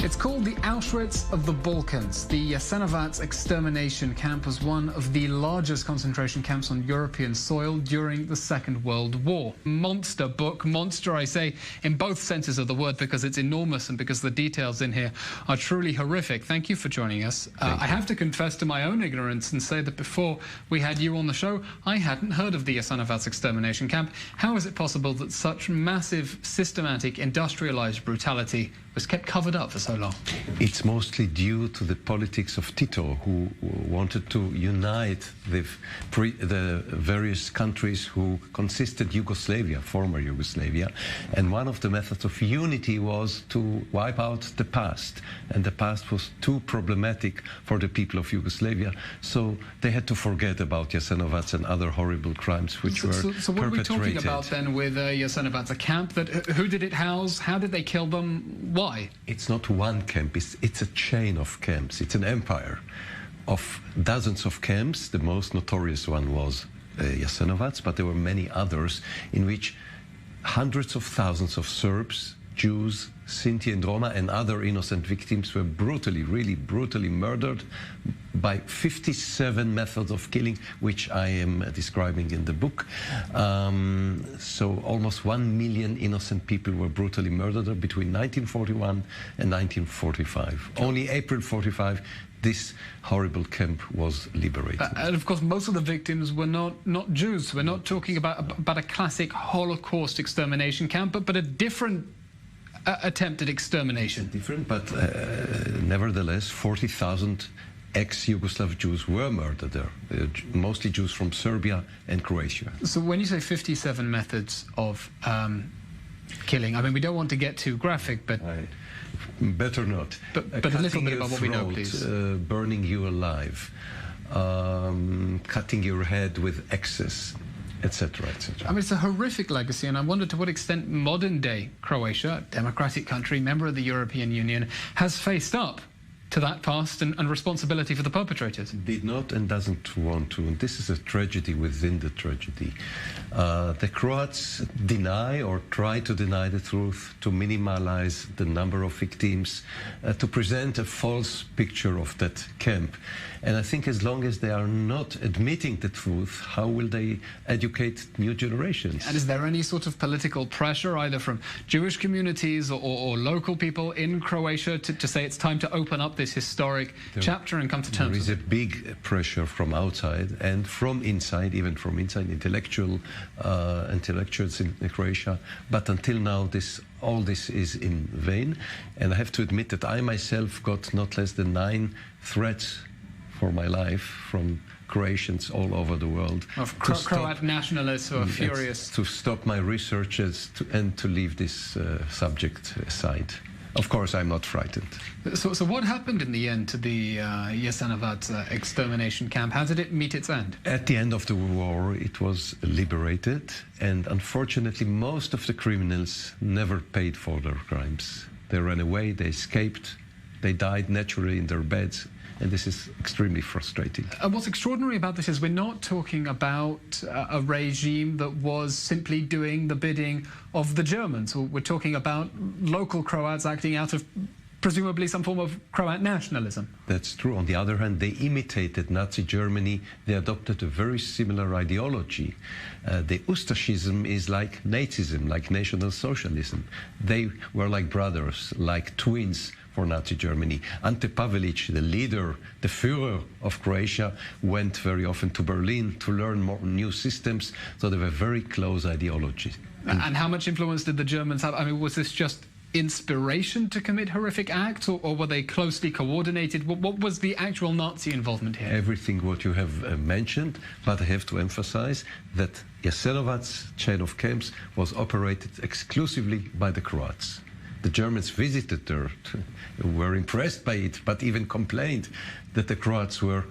It's called the Auschwitz of the Balkans. The Јасеновац extermination camp was one of the largest concentration camps on European soil during the Second World War. Monster book, monster I say in both senses of the word, because it's enormous and because the details in here are truly horrific. Thank you for joining us. I have to confess to my own ignorance and say that before we had you on the show, I hadn't heard of the Јасеновац extermination camp. How is it possible that such massive, systematic, industrialized brutality was kept covered up for so long? It's mostly due to the politics of Tito, who wanted to unite the various countries who consisted Yugoslavia, former Yugoslavia, and one of the methods of unity was to wipe out the past, and the past was too problematic for the people of Yugoslavia, so they had to forget about Jasenovac and other horrible crimes which were perpetrated. So what are we talking about then with Jasenovac? A camp that, who did it house? How did they kill them? Why? It's not one camp, it's a chain of camps. It's an empire of dozens of camps. The most notorious one was Jasenovac, but there were many others in which hundreds of thousands of Serbs, Jews, Sinti and Roma and other innocent victims were brutally, really brutally murdered by 57 methods of killing, which I am describing in the book. So almost 1 million innocent people were brutally murdered between 1941 and 1945. Only April 45, this horrible camp was liberated. And of course, most of the victims were not Jews. We're not talking about a classic Holocaust extermination camp, but a different attempted extermination. Different, but nevertheless, 40,000 ex-Yugoslav Jews were murdered there, mostly Jews from Serbia and Croatia. So when you say 57 methods of killing, I mean, we don't want to get too graphic, but... Better not. But a little bit about what we know, please. Burning you alive, cutting your head with axes, etc., etc. I mean, it's a horrific legacy, and I wonder to what extent modern-day Croatia, a democratic country, member of the European Union, has faced up to that past and responsibility for the perpetrators. Did not and doesn't want to, and this is a tragedy within the tragedy. The Croats deny or try to deny the truth, to minimalize the number of victims, to present a false picture of that camp. And I think as long as they are not admitting the truth, how will they educate new generations? And is there any sort of political pressure, either from Jewish communities or local people in Croatia, to say it's time to open up this historic chapter and come to terms with it? There is a big pressure from outside and from inside, even from inside, intellectuals in Croatia. But until now, all this is in vain. And I have to admit that I myself got not less than 9 threats for my life from Croatians all over the world. Of Croat nationalists who are furious. To stop my researches and to leave this subject aside. Of course, I'm not frightened. So what happened in the end to the Jasenovac extermination camp? How did it meet its end? At the end of the war, it was liberated, and unfortunately, most of the criminals never paid for their crimes. They ran away, they escaped, they died naturally in their beds. And this is extremely frustrating. What's extraordinary about this is we're not talking about a regime that was simply doing the bidding of the Germans. We're talking about local Croats acting out of presumably some form of Croat nationalism. That's true. On the other hand, they imitated Nazi Germany. They adopted a very similar ideology. The Ustashism is like Nazism, like National Socialism. They were like brothers, like twins for Nazi Germany. Ante Pavelić, the leader, the Führer of Croatia, went very often to Berlin to learn more new systems, so they were very close ideologies. And how much influence did the Germans have? I mean, was this just inspiration to commit horrific acts, or were they closely coordinated? What was the actual Nazi involvement here? Everything what you have mentioned, but I have to emphasize that Jasenovac's chain of camps was operated exclusively by the Croats. The Germans visited there, were impressed by it, but even complained that the Croats were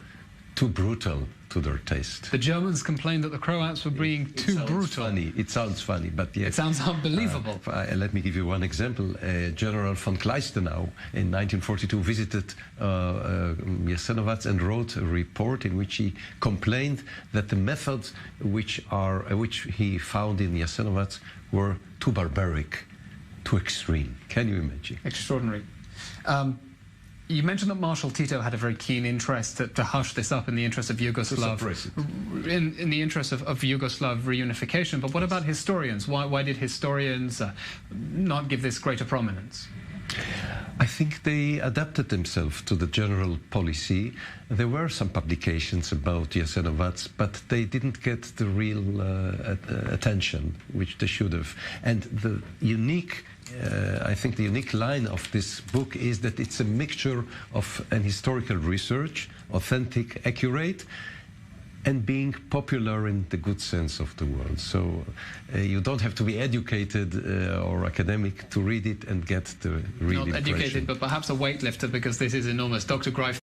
too brutal to their taste. The Germans complained that the Croats were being too brutal. It sounds funny, but yes. It sounds unbelievable. Let me give you one example. General von Kleistenau in 1942 visited Jasenovac and wrote a report in which he complained that the methods which he found in Jasenovac were too barbaric, too extreme. Can you imagine? Extraordinary. You mentioned that Marshal Tito had a very keen interest to hush this up in the interest of Yugoslav, in the interest of Yugoslav reunification. But what about historians? Why did historians not give this greater prominence? I think they adapted themselves to the general policy. There were some publications about Јасеновац, but they didn't get the real attention which they should have. And the unique, I think the unique line of this book is that it's a mixture of an historical research, authentic, accurate, and being popular in the good sense of the word. So you don't have to be educated or academic to read it and get the real impression. Not educated, but perhaps a weightlifter, because this is enormous. Dr. Gрајф.